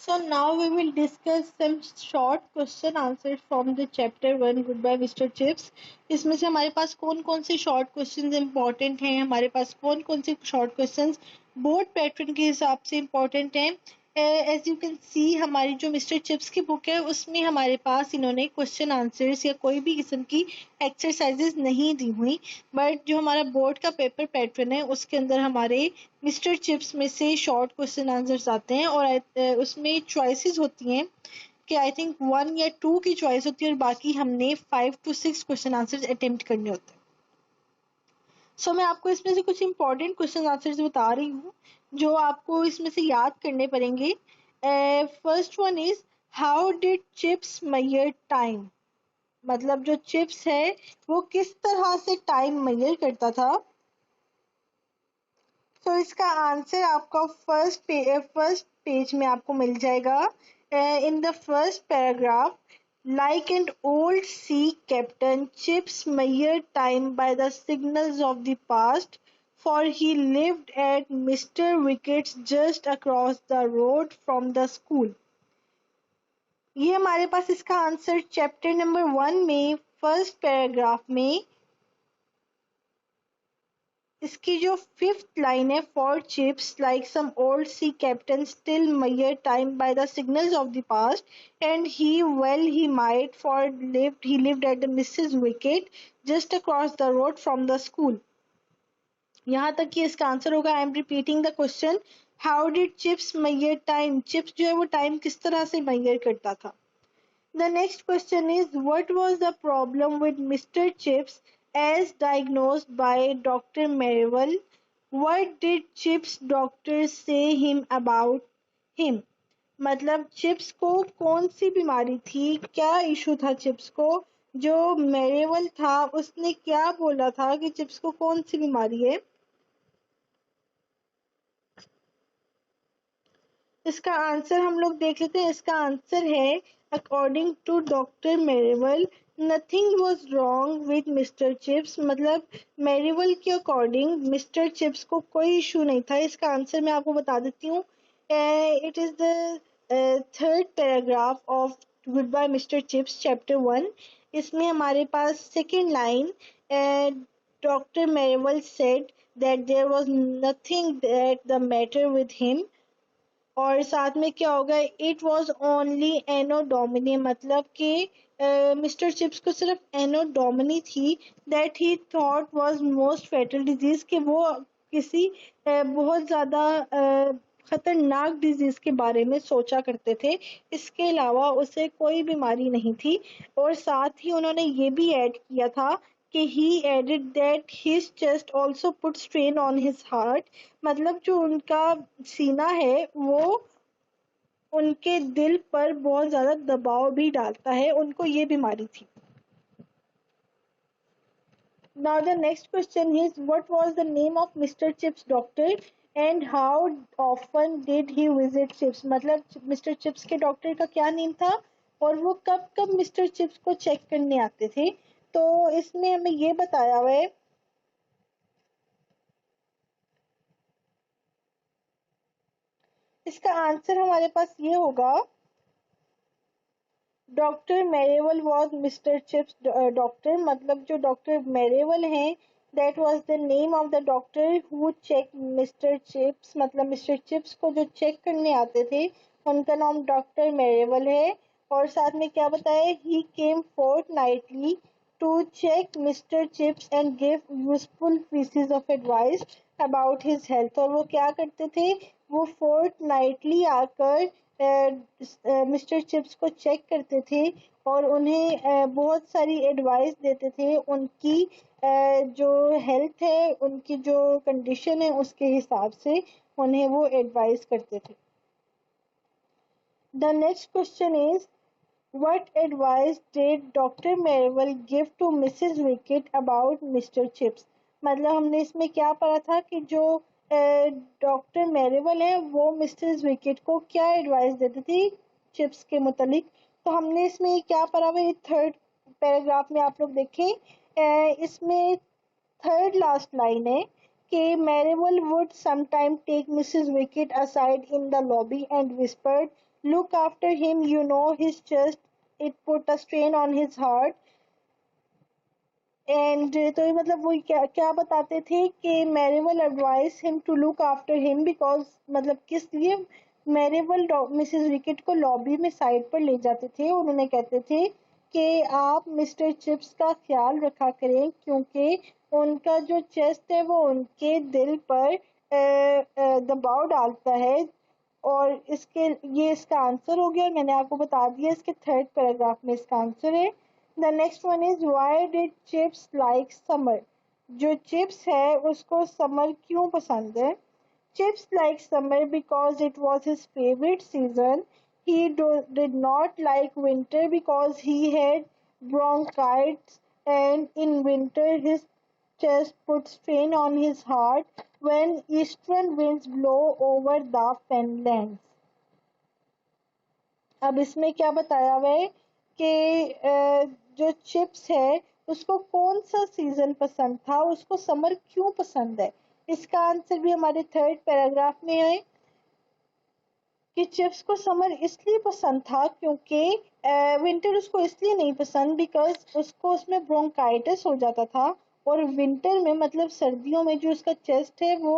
So now we will discuss some short question answers from the chapter 1 Goodbye Mr. Chips. इसमें से हमारे पास कौन कौन से शॉर्ट क्वेश्चंस इंपॉर्टेंट हैं, हमारे पास कौन कौन से शॉर्ट क्वेश्चंस बोर्ड पैटर्न के हिसाब से इंपॉर्टेंट हैं। एज यू कैन सी हमारी जो मिस्टर चिप्स की बुक है उसमें हमारे पास इन्होंने क्वेश्चन आंसर्स या कोई भी किस्म की एक्सरसाइजेज नहीं दी हुई, बट जो हमारा बोर्ड का पेपर पैटर्न है उसके अंदर हमारे मिस्टर चिप्स में से शॉर्ट क्वेश्चन आंसर्स आते हैं और उसमें चॉइसेस होती हैं कि आई थिंक 1 या 2 की चॉइस होती है और बाकी हमने 5 to 6 क्वेश्चन आंसर्स अटेम्प्ट करने होते हैं। सो मैं आपको इसमें से कुछ इंपॉर्टेंट क्वेश्चन आंसर्स बता रही हूँ जो आपको इसमें से याद करने पड़ेंगे। First one is how did Chips measure time, मतलब जो चिप्स है वो किस तरह से टाइम मेजर करता था। तो इसका आंसर आपका फर्स्ट पेज में आपको मिल जाएगा। In the first paragraph, like an old sea captain, Chips measured time by the signals of the past, for he lived at Mr. Wicket's just across the road from the school. ये हमारे पास इसका answer chapter number 1 में first paragraph में इसकी जो 5th line है, for Chips like some old sea captain still measure time by the signals of the past, and he might, for he lived at the Mrs. Wicket just across the road from the school. यहाँ तक कि इसका answer होगा। I am repeating the question, how did chips measure time, chips जो है वो time किस तरह से measure करता था। The next question is, what was the problem with Mr. Chips as diagnosed by Dr. Merrill? What did Chips doctor say him about him? मतलब chips को कौन सी बीमारी थी, क्या इशू था चिप्स को, जो मेरेवल था उसने क्या बोला था कि चिप्स को कौन सी बीमारी है। इसका आंसर हम लोग देख लेते हैं। इसका आंसर है, according to doctor Merivale nothing was wrong with mister Chips, मतलब मेरेवल के अकॉर्डिंग मिस्टर चिप्स को कोई इशू नहीं था। इसका आंसर मैं आपको बता देती हूँ। It is the third paragraph of good bye mister Chips chapter 1। इसमें हमारे पास second line, doctor Merivale said that there was nothing that the matter with him, और साथ में क्या होगा, इट वॉज ओनली एनोडोमिनी, मतलब कि मिस्टर चिप्स को सिर्फ एनोडोमिनी थी, that he thought was most fatal disease, कि वो किसी बहुत ज़्यादा खतरनाक डिजीज के बारे में सोचा करते थे, इसके अलावा उसे कोई बीमारी नहीं थी। और साथ ही उन्होंने ये भी ऐड किया था कि he added that his chest also put strain on his heart, मतलब जो उनका सीना है वो उनके दिल पर बहुत ज्यादा दबाव भी डालता है, उनको ये बीमारी थी। Now the next question is, what was the name of Mr. Chips doctor and how often did he visit Chips, मतलब मिस्टर चिप्स के डॉक्टर का क्या नेम था और वो कब कब मिस्टर चिप्स को चेक करने आते थे। तो इसमें हमें ये बताया हुआ है, इसका आंसर हमारे पास ये होगा, doctor Merivale was mister Chips doctor, मतलब जो डॉक्टर मेरेवल हैं that was the name of the doctor who check mister Chips, मतलब मिस्टर चिप्स को जो चेक करने आते थे उनका नाम डॉक्टर मेरेवल है। और साथ में क्या बताया, he came fortnightly to check mister Chips and give useful pieces of advice about his health, और वो क्या करते थे, वो फोर्टनाइटली आकर मिस्टर चिप्स को चेक करते थे और उन्हें बहुत सारी एडवाइस देते थे, उनकी जो हेल्थ है, उनकी जो कंडीशन है उसके हिसाब से उन्हें वो एडवाइस करते थे। The next question is, what advice did Dr. Merrill give to Mrs. Wicket about Mr. Chips, मतलब हमने इसमें क्या पढ़ा था कि जो डॉक्टर मेरेवल है वो मिसेस विकेट को क्या एडवाइस देती थी चिप्स के मुतालिक। तो हमने इसमें क्या पढ़ा हुआ, थर्ड पैराग्राफ में आप लोग देखें, इसमें थर्ड लास्ट लाइन है कि Merrill would sometime take Mrs. Wicket aside in the lobby and whispered, "Look after him, you know his chest. It put a strain on his heart." And तो ये मतलब वो क्या क्या बताते थे कि Merivale advice him to look after him because मतलब किस लिए मैरिवल मिसेस विकेट को लॉबी में साइड पर ले जाते थे। उन्होंने कहते थे कि आप मिस्टर चिप्स का ख्याल रखा करें क्योंकि उनका जो चेस्ट है वो उनके दिल पर दबाव डालता है। और इसका आंसर हो गया और मैंने आपको बता दिया इसके थर्ड पैराग्राफ में इसका आंसर है। The next one is why did Chips like summer? जो चिप्स है उसको समर क्यों पसंद है? Chips liked summer because it was his favorite season. Did not like winter because he had bronchitis, and in winter his chest put strain on his heart when eastern winds blow over the fenlands. अब इसमें क्या बताया हुआ है कि जो chips है उसको कौन सा सीजन पसंद था, उसको समर क्यों पसंद है। इसका आंसर भी हमारे थर्ड पैराग्राफ में है कि चिप्स को समर इसलिए पसंद था क्योंकि विंटर उसको इसलिए नहीं पसंद बिकॉज उसको उसमें ब्रोंकाइटिस हो जाता था और विंटर में मतलब सर्दियों में जो उसका चेस्ट है वो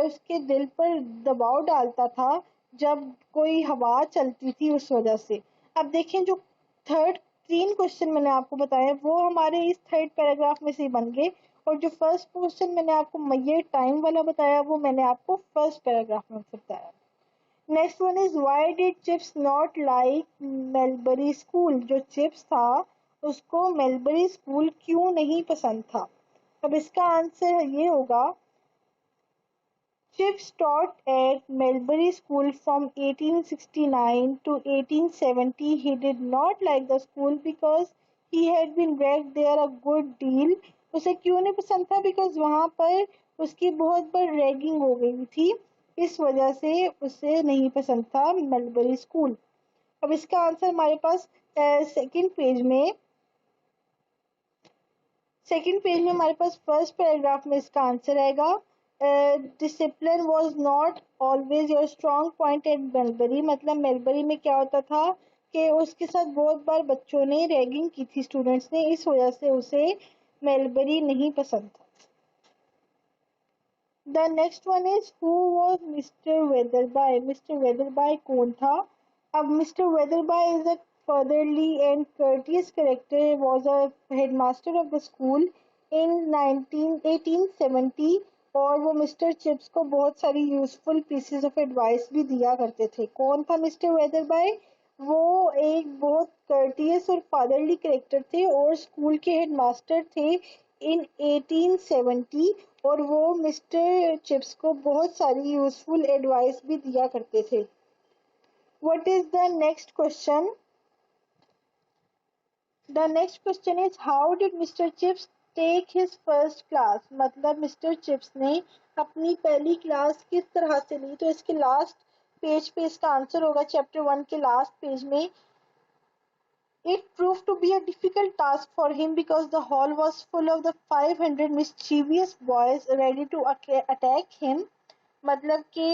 उसके दिल पर दबाव डालता था जब कोई हवा चलती थी उस वजह से। अब देखें जो थर्ड 3 क्वेश्चन मैंने आपको बताए वो हमारे इस थर्ड पैराग्राफ में से ही बन गए और जो फर्स्ट क्वेश्चन मैंने आपको मैयर टाइम वाला बताया वो मैंने आपको फर्स्ट पैराग्राफ में से बताया। Next one is why did chips not like mulberry school? जो चिप्स था उसको मेलबरी स्कूल क्यों नहीं पसंद था। अब इसका आंसर ये होगा Chips taught at Melbury School from 1869 to 1870. He did not like the school because he had been ragged there a good deal. उसे क्यों नहीं पसंद था? बिकॉज वहाँ पर उसकी बहुत बार रैगिंग हो गई थी, इस वजह से उसे नहीं पसंद था मेलबरी स्कूल। अब इसका आंसर हमारे पास सेकंड पेज में हमारे पास फर्स्ट पैराग्राफ में इसका आंसर आएगा। Discipline was not always your strong point at Melbury. मतलब मेलबरी में क्या होता था कि उसके साथ बहुत बार बच्चों ने रैगिंग की थी, स्टूडेंट्स ने, इस वजह से उसे मेलबरी नहीं पसंद था। The next one is who was mister Wetherby? Mister Wetherby कौन था? अब mister Wetherby is a fatherly and courteous character, was a headmaster of the school in 1870 और वो मिस्टर चिप्स को बहुत सारी यूजफुल पीसेस ऑफ एडवाइस भी दिया करते थे। कौन था मिस्टर वेदरबाय? वो एक बहुत कर्टियस और फादरली कैरेक्टर थे और स्कूल के हेडमास्टर थे इन 1870 और वो मिस्टर चिप्स को बहुत सारी यूजफुल एडवाइस भी दिया करते थे। What is the next question? The next question is how did Mr. Chips take his first class? मतलब मिस्टर चिप्स ने अपनी पहली क्लास किस तरह से ली? तो इसके लास्ट पेज पे इसका आंसर होगा चैप्टर 1 के लास्ट पेज में। It proved to be a difficult task for him because the hall was full of the 500 mischievous boys ready to attack him. मतलब कि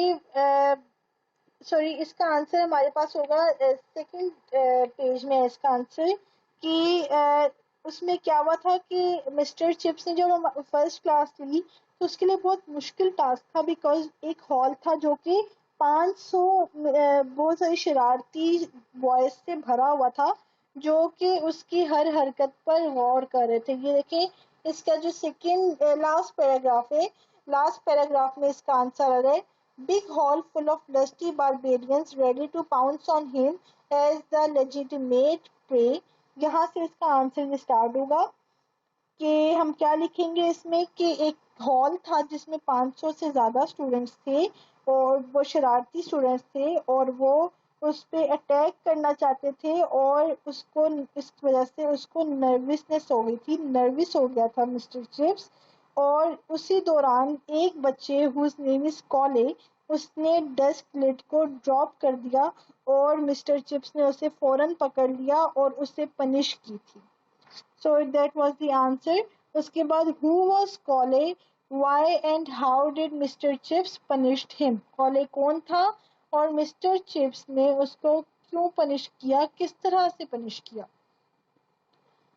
सॉरी इसका आंसर हमारे पास होगा सेकंड पेज में इसका आंसर कि उसमें क्या हुआ था कि मिस्टर चिप्स ने जब फर्स्ट क्लास ली तो उसके लिए बहुत मुश्किल टास्क था बिकॉज एक हॉल था जो कि 500 बहुत सारी शरारती बॉयज से भरा हुआ था जो कि उसकी हर हरकत पर गौर कर रहे थे। ये देखें इसका जो सेकंड लास्ट पैराग्राफ है, लास्ट पैराग्राफ में इसका आंसर आ रहा है big hall full of lusty barbarians ready to pounce on him as the legitimate prey। यहाँ से इसका आंसर स्टार्ट होगा कि हम क्या लिखेंगे इसमें कि एक हॉल था जिसमें 500 से ज़्यादा स्टूडेंट्स थे और वो शरारती स्टूडेंट्स थे और वो उस पर अटैक करना चाहते थे और उसको इस वजह से उसको नर्वसनेस हो गई थी, नर्वस हो गया था मिस्टर चिप्स। और उसी दौरान एक बच्चे हुज नेम इज कॉले उसने डेस्क लिड को ड्रॉप कर दिया और मिस्टर चिप्स ने उसे फौरन पकड़ लिया और उसे पनिश की थी। So that was the answer. उसके बाद हु वाज कॉले? Why and how did Mr. Chips punished him? कॉले कौन था और मिस्टर चिप्स ने उसको क्यों पनिश किया, किस तरह से पनिश किया?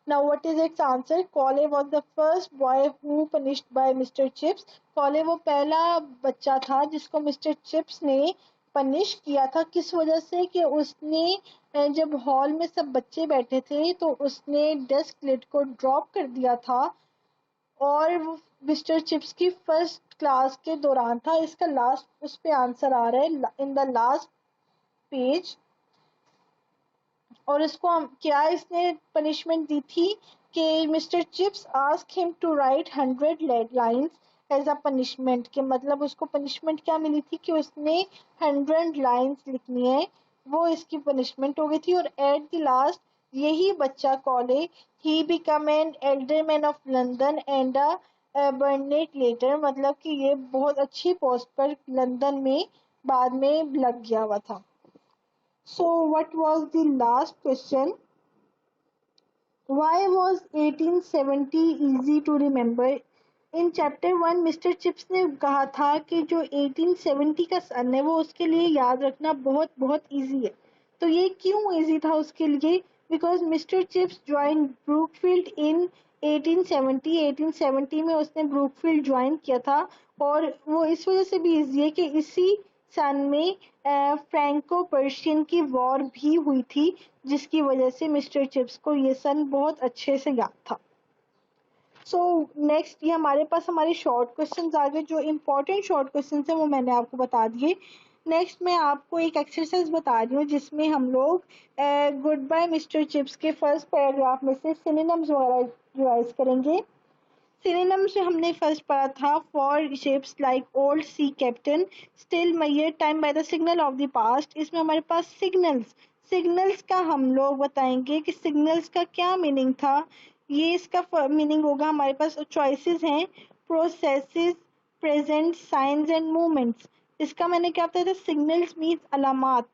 Now what is its answer? Kole was the first boy who punished by Mr. Chips. Kole वो पहला बच्चा था जिसको मिस्टर चिप्स ने पनिश किया था। किस वजह से कि उसने जब हॉल में सब बच्चे बैठे थे तो उसने डेस्क लिड को ड्रॉप कर दिया था और मिस्टर चिप्स की फर्स्ट क्लास के दौरान था। इसका लास्ट उस पे आंसर आ रहा है इन द लास्ट पेज। और इसको क्या इसने पनिशमेंट दी थी कि Mister Chips ask him to write 100 lines as a punishment, के मतलब उसको पनिशमेंट क्या मिली थी कि उसने 100 लाइंस लिखनी है, वो इसकी पनिशमेंट हो गई थी। और एट द लास्ट यही बच्चा Colley he become an alderman of London and a baronet later, मतलब कि ये बहुत अच्छी पोस्ट पर लंदन में बाद में लग गया हुआ था। So what was the last question? Why was 1870 easy to remember? In chapter 1 mister chips ने कहा था कि जो 1870 का सन है वो उसके लिए याद रखना बहुत बहुत इजी है। तो ये क्यों इजी था उसके लिए? Because mister Chips join Brookfield in 1870 में उसने ब्रूकफील्ड ज्वाइन किया था। और वो इस वजह से भी इजी है कि इसी सन में फ्रैंको पर्शियन की वॉर भी हुई थी, जिसकी वजह से मिस्टर चिप्स को ये सन बहुत अच्छे से याद था। सो नेक्स्ट ये हमारे पास हमारे शॉर्ट क्वेश्चंस आ गए। जो इम्पोर्टेंट शॉर्ट क्वेश्चंस हैं वो मैंने आपको बता दिए। नेक्स्ट मैं आपको एक एक्सरसाइज बता रही हूँ जिसमें हम लोग गुड बाय मिस्टर चिप्स के फर्स्ट पैराग्राफ में से सिनोनिम्स वगैरह रिवाइज करेंगे। सिनोनिम्स में हमने फर्स्ट पढ़ा था for ships like old sea captain, still measure, time by the signal of the past. इसमें हमारे पास सिग्नल्स, सिग्नल्स का हम लोग बताएंगे कि सिग्नल्स का क्या मीनिंग था। ये इसका मीनिंग होगा, हमारे पास चॉइसेस हैं processes, present, signs and movements. इसका मैंने क्या बताया था, सिग्नल्स मीन्स अलामात,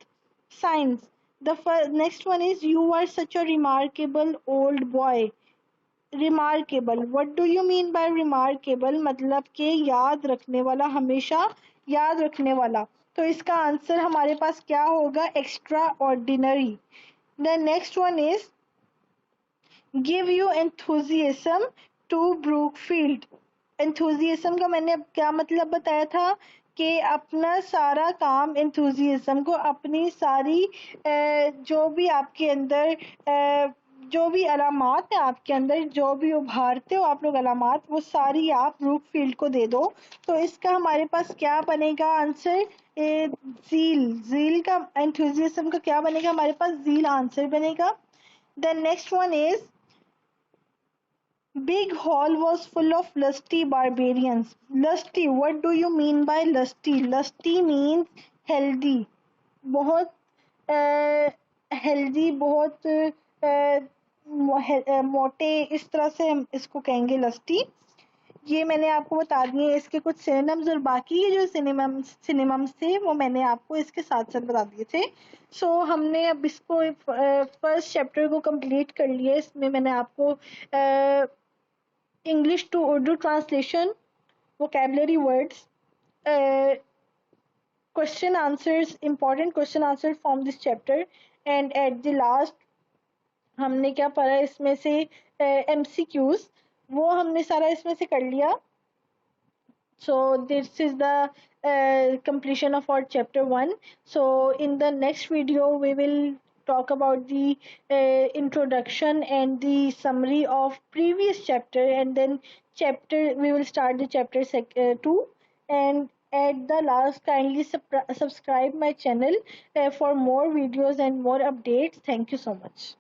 signs. The next one is you are such a remarkable old boy. Remarkable, what do you mean by remarkable, मतलब कि याद रखने वाला, हमेशा याद रखने वाला। तो इसका आंसर हमारे पास क्या होगा, extraordinary. The next one is give you enthusiasm to Brookfield. Enthusiasm का मैंने अब क्या मतलब बताया था कि अपना सारा काम, एंथुजियाज्म को अपनी सारी जो भी आपके अंदर जो भी अलामात है आपके अंदर, जो भी उभारते हो आप लोग अलामात, वो सारी आप ब्रूकफील्ड को दे दो। तो इसका हमारे पास क्या बनेगा आंसर, ज़ील। ज़ील का, एंथुजियाज्म का क्या बनेगा हमारे पास, ज़ील आंसर बनेगा। The next one is Big hall was full of lusty barbarians. Lusty, what do you mean by lusty? Lusty means healthy. बहुत हेल्दी, बहुत मोटे, इस तरह से हम इसको कहेंगे लस्टी। ये मैंने आपको बता दिए इसके कुछ सिनोनिम्स, और बाकी ये जो सिनोनिम्स थे वो मैंने आपको इसके साथ साथ बता दिए थे। सो हमने अब इसको फर्स्ट चैप्टर को कंप्लीट कर लिया। इसमें मैंने आपको English to Urdu translation, vocabulary words, question answers, important question answers from this chapter, and at the last हमने क्या पढ़ा इसमें से MCQs, वो हमने सारा इसमें से कर लिया। So this is the completion of our chapter 1. So in the next video we will talk about the introduction and the summary of previous chapter, and then we will start the chapter 2. And at the last, kindly subscribe my channel for more videos and more updates. Thank you so much.